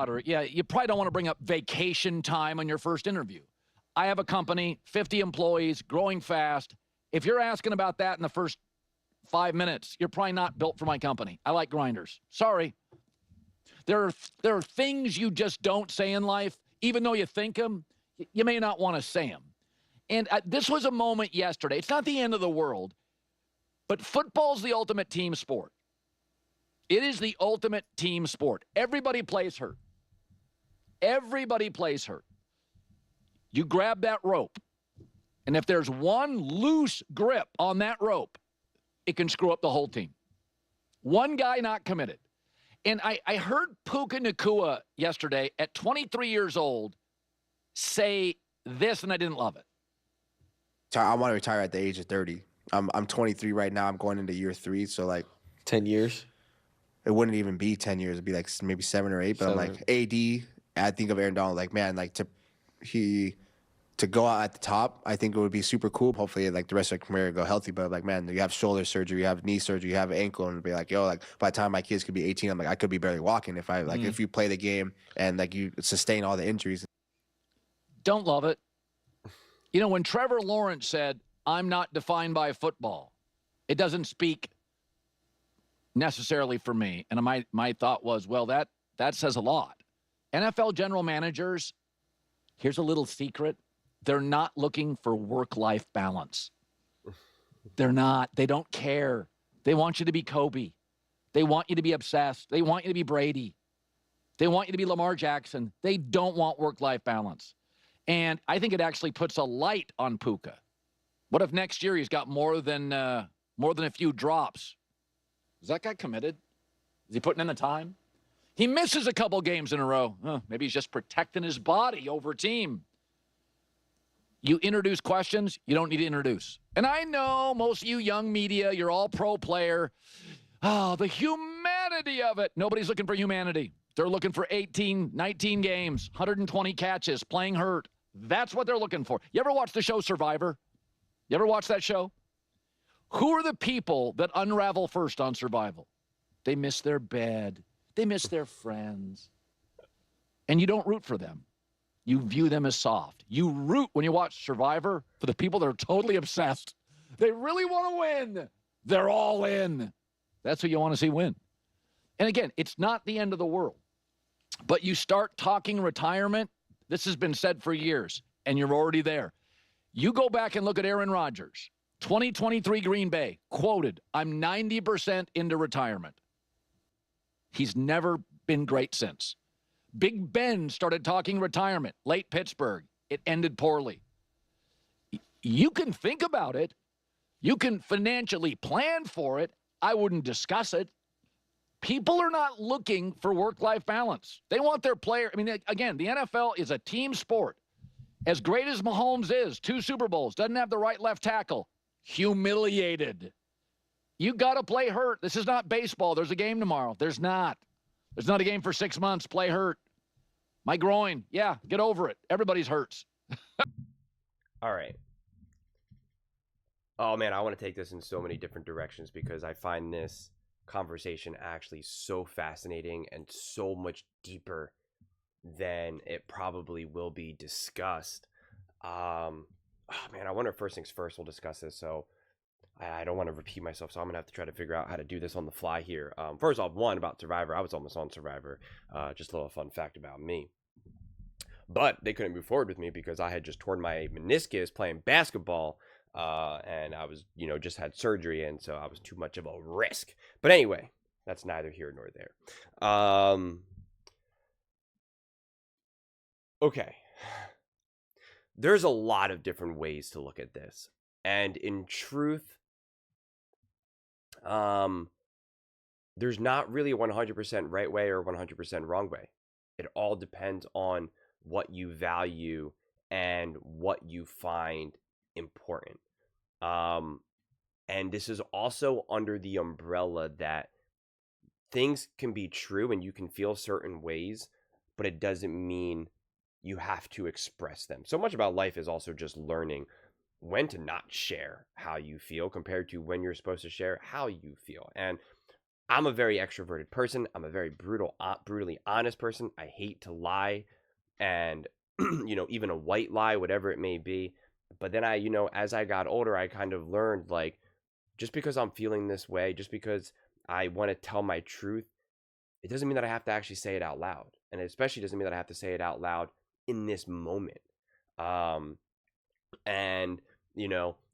louder. Yeah, you probably don't want to bring up vacation time on your first interview. I have a company, 50 employees, growing fast. If you're asking about that in the first 5 minutes, you're probably not built for my company. I like grinders. Sorry. There are things you just don't say in life, even though you think them, you may not want to say them. And this was a moment yesterday. It's not the end of the world, but football's the ultimate team sport. It is the ultimate team sport. Everybody plays hurt. Everybody plays hurt. You grab that rope, and if there's one loose grip on that rope, it can screw up the whole team. One guy not committed. And I heard Puka Nakua yesterday at 23 years old say this, and I didn't love it. I want to retire at the age of 30. I'm 23 right now. I'm going into year 3, so like 10 years. It wouldn't even be 10 years. It'd be like maybe 7 or 8. But I'm like AD. I think of Aaron Donald. Like man, like to go out at the top, I think it would be super cool. Hopefully, like the rest of your career, go healthy. But like man, you have shoulder surgery, you have knee surgery, you have ankle, and it'd be like yo, like by the time my kids could be 18, I'm like I could be barely walking if I like if you play the game and like you sustain all the injuries. Don't love it. You know, when Trevor Lawrence said, I'm not defined by football, it doesn't speak necessarily for me. And my thought was, well, that says a lot. NFL general managers, here's a little secret. They're not looking for work-life balance. They're not. They don't care. They want you to be Kobe. They want you to be obsessed. They want you to be Brady. They want you to be Lamar Jackson. They don't want work-life balance. And I think it actually puts a light on Puka. What if next year he's got more than a few drops? Is that guy committed? Is he putting in the time? He misses a couple games in a row. Maybe he's just protecting his body over team. You introduce questions you don't need to introduce. And I know most of you young media, you're all pro player. Oh, the humanity of it. Nobody's looking for humanity. They're looking for 18, 19 games, 120 catches, playing hurt. That's what they're looking for. You ever watch the show Survivor? You ever watch that show? Who are the people that unravel first on Survival? They miss their bed. They miss their friends. And you don't root for them. You view them as soft. You root when you watch Survivor for the people that are totally obsessed. They really want to win. They're all in. That's who you want to see win. And again, it's not the end of the world. But you start talking retirement, this has been said for years, and you're already there. You go back and look at Aaron Rodgers, 2023 Green Bay, quoted, I'm 90% into retirement. He's never been great since. Big Ben started talking retirement, late Pittsburgh. It ended poorly. You can think about it. You can financially plan for it. I wouldn't discuss it. People are not looking for work-life balance. They want their player. I mean, again, the NFL is a team sport. As great as Mahomes is, 2 Super Bowls, doesn't have the right left tackle. Humiliated. You got to play hurt. This is not baseball. There's a game tomorrow. There's not. There's not a game for 6 months. Play hurt. My groin. Yeah, get over it. Everybody's hurts. All right. Oh, man, I want to take this in so many different directions because I find this conversation actually so fascinating and so much deeper than it probably will be discussed. Oh, man, I wonder if first things first we'll discuss this. So I don't want to repeat myself, so I'm going to have to try to figure out how to do this on the fly here. First off, one, about Survivor. I was almost on Survivor. Just a little fun fact about me. But they couldn't move forward with me because I had just torn my meniscus playing basketball. And I was, just had surgery, and so I was too much of a risk. But anyway, that's neither here nor there. Okay. There's a lot of different ways to look at this. And in truth, there's not really a 100% right way or 100% wrong way. It all depends on what you value and what you find important. And this is also under the umbrella that things can be true and you can feel certain ways, but it doesn't mean you have to express them. So much about life is also just learning when to not share how you feel compared to when you're supposed to share how you feel. And I'm a very extroverted person. I'm a very brutally honest person. I hate to lie, and even a white lie, whatever it may be. But then as I got older, I kind of learned, like, just because I'm feeling this way, just because I want to tell my truth, it doesn't mean that I have to actually say it out loud. And it especially doesn't mean that I have to say it out loud in this moment. Um, and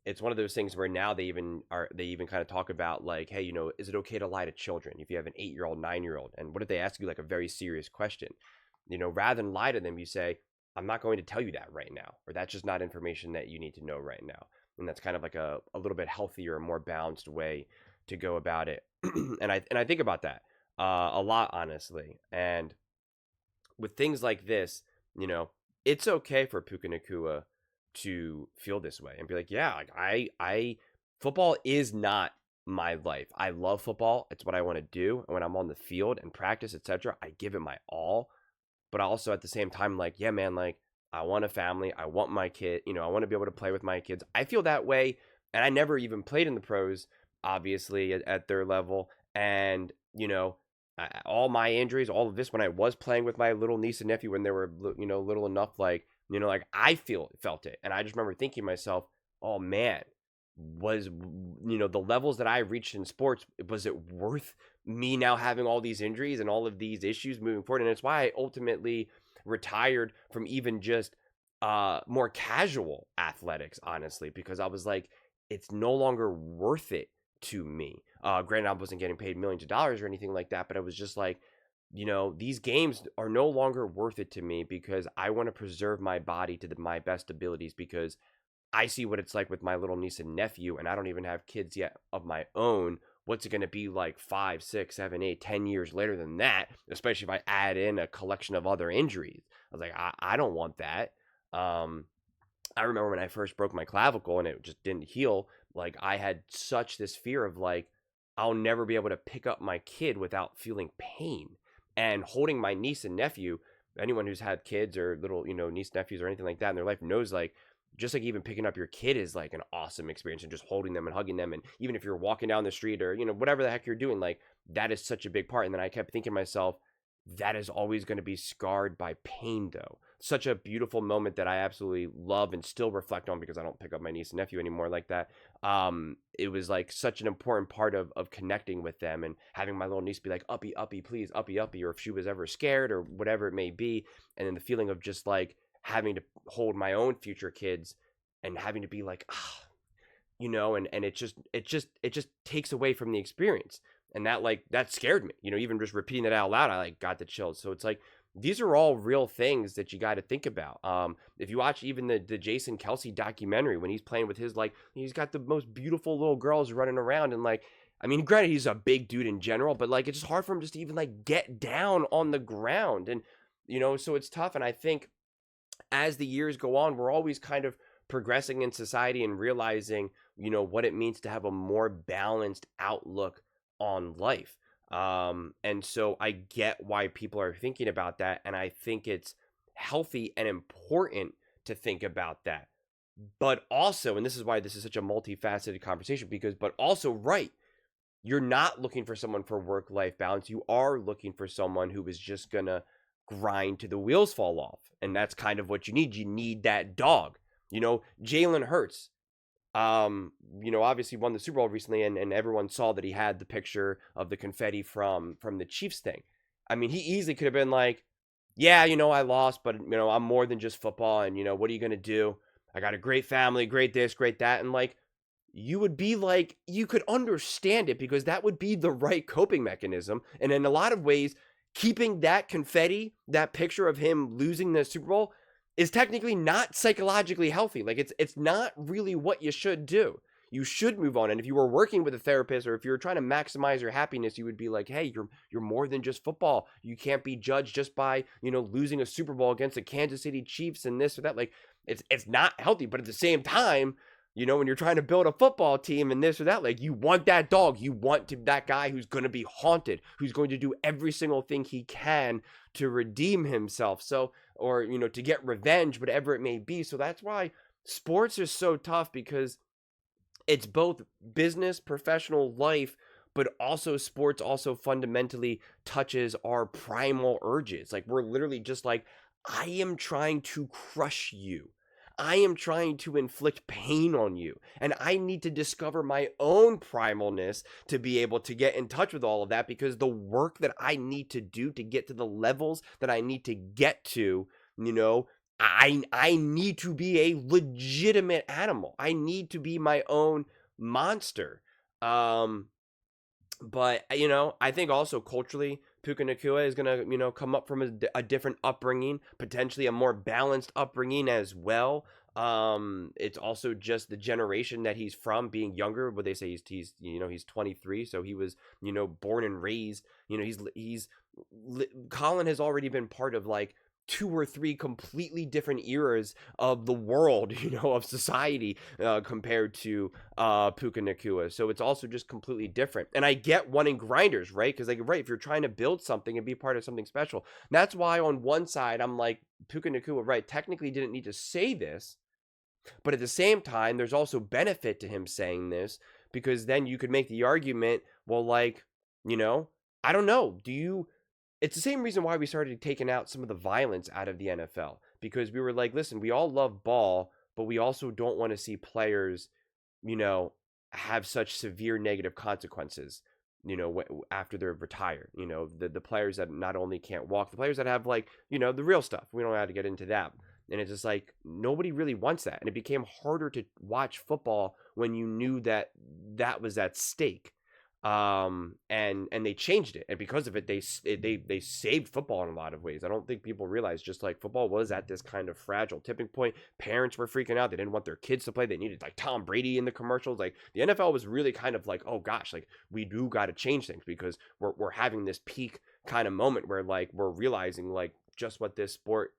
it's one of those things where now they even kind of talk about, like, hey, is it okay to lie to children if you have an 8-year-old, 9-year-old? And what if they ask you like a very serious question? Rather than lie to them, you say, I'm not going to tell you that right now, or that's just not information that you need to know right now. And that's kind of like a little bit healthier, more balanced way to go about it. And I think about that a lot, honestly. And with things like this, you know, it's okay for Puka Nakua to feel this way and be like, yeah, like I football is not my life. I love football. It's what I want to do. And when I'm on the field and practice, etc., I give it my all. But also at the same time, like, yeah, man, like, I want a family. I want my kid, I want to be able to play with my kids. I feel that way. And I never even played in the pros, obviously, at their level. And, all my injuries, all of this, when I was playing with my little niece and nephew, when they were, little enough, like, like I felt it. And I just remember thinking to myself, oh man, was, the levels that I reached in sports, was it worth me now having all these injuries and all of these issues moving forward? And it's why I ultimately retired from even just more casual athletics, honestly, because I was like, it's no longer worth it to me. Granted, I wasn't getting paid millions of dollars or anything like that, but it was just like, these games are no longer worth it to me, because I want to preserve my body to my best abilities, because I see what it's like with my little niece and nephew, and I don't even have kids yet of my own. What's it going to be like 5, 6, 7, 8, 10 years later than that, especially if I add in a collection of other injuries? I was like, I don't want that. I remember when I first broke my clavicle and it just didn't heal, like, I had such this fear of, like, I'll never be able to pick up my kid without feeling pain. And holding my niece and nephew, anyone who's had kids or little, niece nephews or anything like that in their life knows, like, just like even picking up your kid is like an awesome experience, and just holding them and hugging them. And even if you're walking down the street or, whatever the heck you're doing, like, that is such a big part. And then I kept thinking to myself, that is always going to be scarred by pain, though. Such a beautiful moment that I absolutely love and still reflect on, because I don't pick up my niece and nephew anymore like that. It was like such an important part of connecting with them, and having my little niece be like, uppy, uppy, please, uppy, uppy, or if she was ever scared or whatever it may be. And then the feeling of just like having to hold my own future kids and having to be like, and it just takes away from the experience. And that scared me, even just repeating that out loud, I like got the chills. So it's like, these are all real things that you got to think about. If you watch even the Jason Kelsey documentary, when he's playing with his, like, he's got the most beautiful little girls running around, and like, I mean, granted, he's a big dude in general, but like, it's just hard for him just to even like get down on the ground. And, so it's tough. And I think as the years go on, we're always kind of progressing in society and realizing, what it means to have a more balanced outlook on life. And so I get why people are thinking about that. And I think it's healthy and important to think about that. But also, and this is why this is such a multifaceted conversation, but also, right, you're not looking for someone for work-life balance. You are looking for someone who is just going to grind to the wheels fall off. And that's kind of what you need. You need that dog. Jalen Hurts, obviously won the Super Bowl recently, and everyone saw that he had the picture of the confetti from the Chiefs thing. I mean, he easily could have been like, yeah, I lost, but, I'm more than just football. And, what are you going to do? I got a great family, great this, great that. And like, you would be like, you could understand it, because that would be the right coping mechanism. And in a lot of ways, keeping that confetti, that picture of him losing the Super Bowl, is technically not psychologically healthy. Like, it's not really what you should do. You should move on. And if you were working with a therapist, or if you're trying to maximize your happiness, you would be like, hey, you're more than just football. You can't be judged just by, losing a Super Bowl against the Kansas City Chiefs and this or that. Like, it's not healthy. But at the same time, when you're trying to build a football team and this or that, like, you want that dog. You want that guy who's going to be haunted, who's going to do every single thing he can to redeem himself. So, or, to get revenge, whatever it may be. So that's why sports are so tough, because it's both business, professional life, but also sports also fundamentally touches our primal urges. Like we're literally just like, I am trying to crush you. I am trying to inflict pain on you. And I need to discover my own primalness to be able to get in touch with all of that, because the work that I need to do to get to the levels that I need to get to, you know, I need to be a legitimate animal. I need to be my own monster. But, you know, I think also culturally, Puka Nakua is going to, you know, come up from a different upbringing, potentially a more balanced upbringing as well. It's also just the generation that he's from, being younger, but they say he's you know, he's 23. So he was, you know, born and raised, you know, Colin has already been part of like 2 or 3 completely different eras of the world, you know, of society, compared to Puka Nakua. So it's also just completely different. And I get wanting grinders, right? Because like, right, if you're trying to build something and be part of something special, that's why on one side I'm like, Puka Nakua, right, technically didn't need to say this, but at the same time, there's also benefit to him saying this, because then you could make the argument, well, like, you know, I don't know, it's the same reason why we started taking out some of the violence out of the NFL, because we were like, listen, we all love ball, but we also don't want to see players, you know, have such severe negative consequences, you know, after they're retired. You know, the players that not only can't walk, the players that have, like, you know, the real stuff. We don't have to get into that. And it's just like, nobody really wants that. And it became harder to watch football when you knew that that was at stake. And they changed it, and because of it, they saved football in a lot of ways. I don't think people realize, just like football was at this kind of fragile tipping point. Parents were freaking out. They didn't want their kids to play. They needed like Tom Brady in the commercials. Like the NFL was really kind of like, oh gosh, like we do got to change things, because we're having this peak kind of moment where like we're realizing like just what this sport,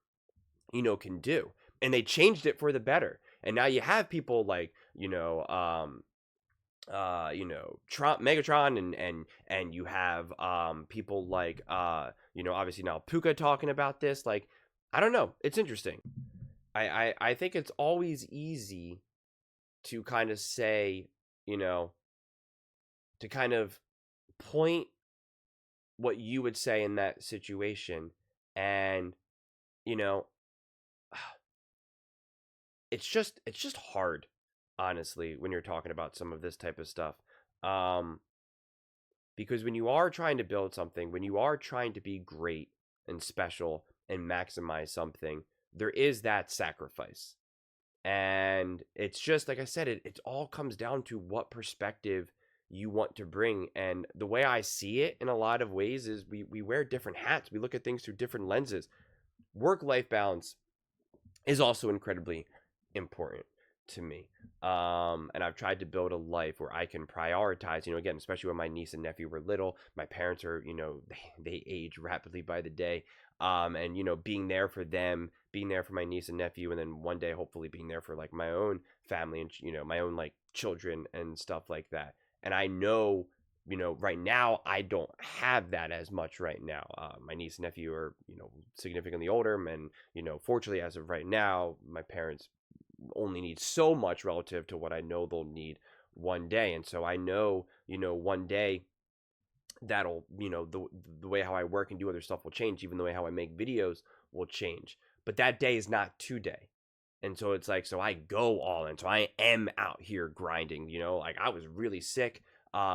you know, can do. And they changed it for the better. And now you have people like, you know, Megatron, and you have people like you know, obviously now Puka talking about this. Like, I don't know, it's interesting. I think it's always easy to kind of say, you know, to kind of point what you would say in that situation, and you know, it's just hard, honestly, when you're talking about some of this type of stuff. Because when you are trying to build something, when you are trying to be great and special and maximize something, there is that sacrifice. And it's just, like I said, it all comes down to what perspective you want to bring. And the way I see it in a lot of ways is we wear different hats. We look at things through different lenses. Work-life balance is also incredibly important to me. And I've tried to build a life where I can prioritize, you know, again, especially when my niece and nephew were little. My parents are, you know, they age rapidly by the day. And, you know, being there for them, being there for my niece and nephew, and then one day hopefully being there for like my own family and, you know, my own like children and stuff like that. And I know, you know, right now I don't have that as much right now. My niece and nephew are, you know, significantly older, and, you know, fortunately as of right now, my parents only need so much relative to what I know they'll need one day. And so I know, you know, one day that'll, you know, the way how I work and do other stuff will change. Even the way how I make videos will change. But that day is not today. And so it's like, so I go all in. So I am out here grinding, you know, like I was really sick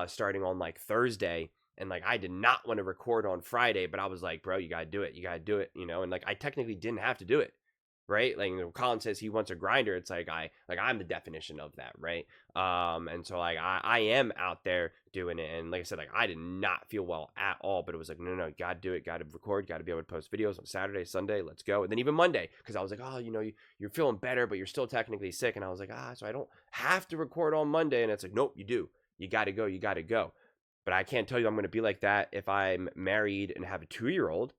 starting on like Thursday. And like, I did not want to record on Friday, but I was like, bro, you got to do it. You got to do it, you know? And like, I technically didn't have to do it. Right, like, you know, Colin says he wants a grinder. It's like I'm the definition of that, right? And so like I am out there doing it, and like I said, like I did not feel well at all, but it was like no, you gotta do it, gotta record, gotta be able to post videos on Saturday, Sunday, let's go, and then even Monday, because I was like, oh, you know, you're feeling better, but you're still technically sick, and I was like, so I don't have to record on Monday, and it's like, nope, you do, you gotta go, but I can't tell you I'm gonna be like that if I'm married and have a 2-year-old.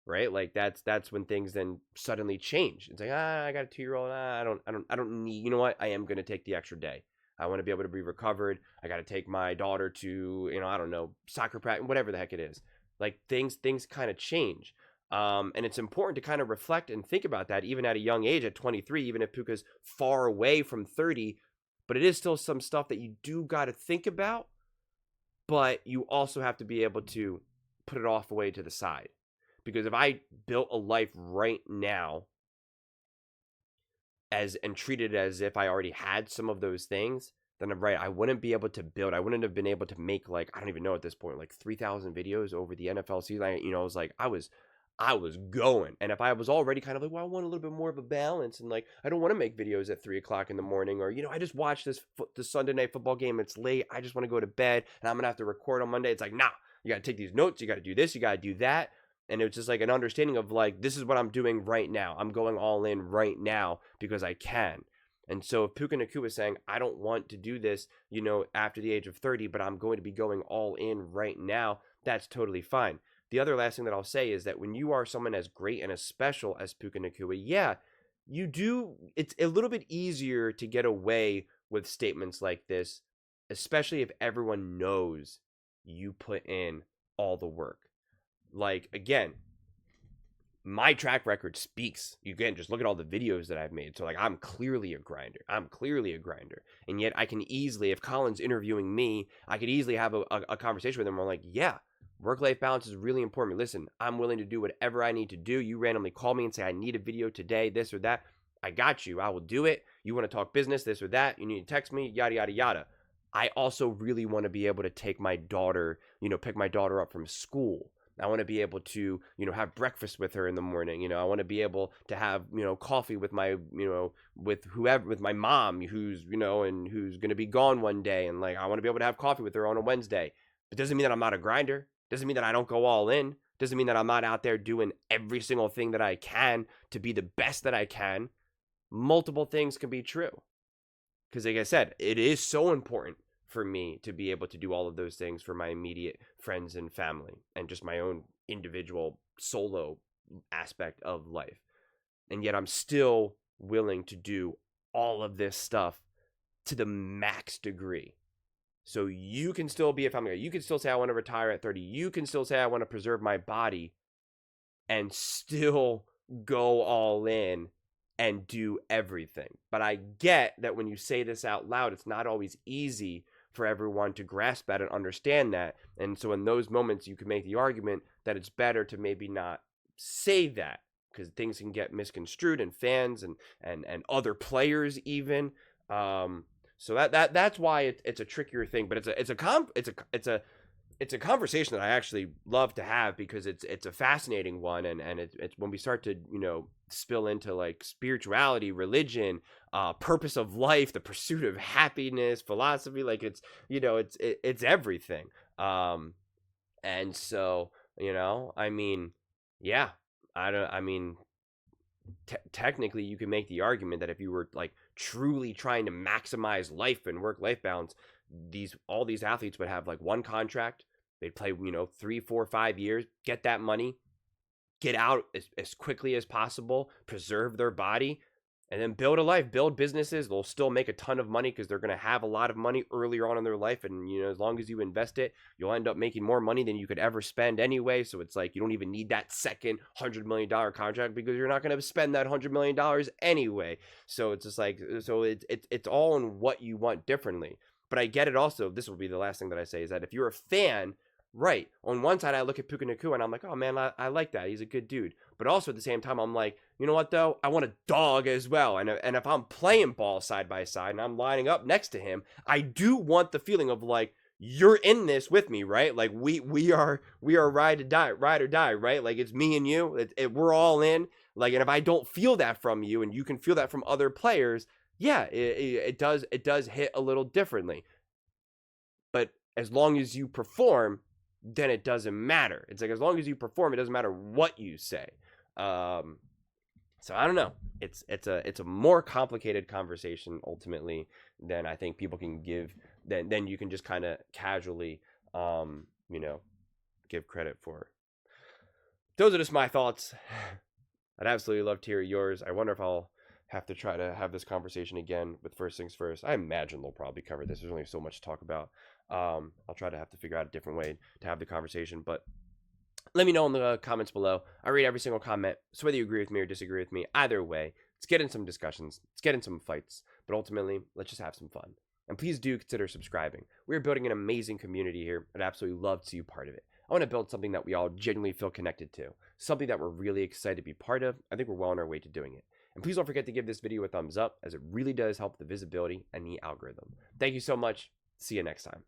Right, like that's when things then suddenly change. It's like, I got a 2-year-old. I don't need. You know what? I am gonna take the extra day. I want to be able to be recovered. I got to take my daughter to, you know, I don't know, soccer practice, whatever the heck it is. Like things kind of change, and it's important to kind of reflect and think about that even at a young age, at 23, even if Puka's far away from 30, but it is still some stuff that you do got to think about. but you also have to be able to put it off away to the side. Because if I built a life right now and treated it as if I already had some of those things, then I'm right. I wouldn't be able to build. I wouldn't have been able to make, like, I don't even know at this point, like 3,000 videos over the NFL season. I was like, I was going. And if I was already kind of like, well, I want a little bit more of a balance, and like, I don't want to make videos at 3:00 in the morning, or, I just watched this Sunday night football game. It's late. I just want to go to bed, and I'm going to have to record on Monday. It's like, nah, you got to take these notes. You got to do this. You got to do that. And it's just like an understanding of like, this is what I'm doing right now. I'm going all in right now because I can. And so if Puka Nacua is saying, I don't want to do this, after the age of 30, but I'm going to be going all in right now, that's totally fine. The other last thing that I'll say is that when you are someone as great and as special as Puka Nacua, yeah, it's a little bit easier to get away with statements like this, especially if everyone knows you put in all the work. Like, again, my track record speaks. You can just look at all the videos that I've made. So, like, I'm clearly a grinder. And yet I can easily, if Colin's interviewing me, I could easily have a conversation with him where I'm like, yeah, work-life balance is really important. Listen, I'm willing to do whatever I need to do. You randomly call me and say, I need a video today, this or that. I got you. I will do it. You want to talk business, this or that. You need to text me, yada, yada, yada. I also really want to be able to take my daughter, pick my daughter up from school. I want to be able to, have breakfast with her in the morning. I want to be able to have, coffee with my, with my mom who's, and who's going to be gone one day. And like, I want to be able to have coffee with her on a Wednesday. It doesn't mean that I'm not a grinder. Doesn't mean that I don't go all in. Doesn't mean that I'm not out there doing every single thing that I can to be the best that I can. Multiple things can be true. Because like I said, it is so important for me to be able to do all of those things for my immediate friends and family and just my own individual solo aspect of life. And yet I'm still willing to do all of this stuff to the max degree. So you can still be a family guy. You can still say I want to retire at 30. You can still say I want to preserve my body and still go all in and do everything. But I get that when you say this out loud, it's not always easy for everyone to grasp that and understand that. And so in those moments, you can make the argument that it's better to maybe not say that, because things can get misconstrued, and fans and other players even. So that's why it's a trickier thing. But it's a conversation that I actually love to have, because it's a fascinating one, and it's when we start to spill into like spirituality, religion, purpose of life, the pursuit of happiness, philosophy, like it's everything. And so technically you can make the argument that if you were like truly trying to maximize life and work-life balance, all these athletes would have like one contract. They'd play 3, 4, 5 years, get that money, get out as quickly as possible, preserve their body, and then build a life, build businesses. They'll still make a ton of money because they're going to have a lot of money earlier on in their life. And, as long as you invest it, you'll end up making more money than you could ever spend anyway. So it's like, you don't even need that second $100 million contract, because you're not going to spend that $100 million anyway. So it's just like, so it's all in what you want differently. But I get it also. This will be the last thing that I say, is that if you're a fan, right, on one side, I look at Puka Nakua and I'm like, oh man, I like that. He's a good dude. But also at the same time, I'm like, you know what though? I want a dog as well. And if I'm playing ball side by side and I'm lining up next to him, I do want the feeling of like, you're in this with me, right? Like we are ride or die, right? Like it's me and you. We're all in. Like, and if I don't feel that from you, and you can feel that from other players, yeah, it does hit a little differently. But as long as you perform, then it doesn't matter. It's like, as long as you perform, it doesn't matter what you say. So I don't know. It's a more complicated conversation ultimately than I think people can give. Then you can just kind of casually, give credit for. Those are just my thoughts. I'd absolutely love to hear yours. I wonder if I'll have to try to have this conversation again with First Things First. I imagine they'll probably cover this. There's only so much to talk about. I'll try to have to figure out a different way to have the conversation, but let me know in the comments below. I read every single comment, so whether you agree with me or disagree with me, either way, let's get in some discussions, let's get in some fights, but ultimately, let's just have some fun. And please do consider subscribing. We're building an amazing community here. I'd absolutely love to be part of it. I want to build something that we all genuinely feel connected to, something that we're really excited to be part of. I think we're well on our way to doing it. And please don't forget to give this video a thumbs up, as it really does help the visibility and the algorithm. Thank you so much. See you next time.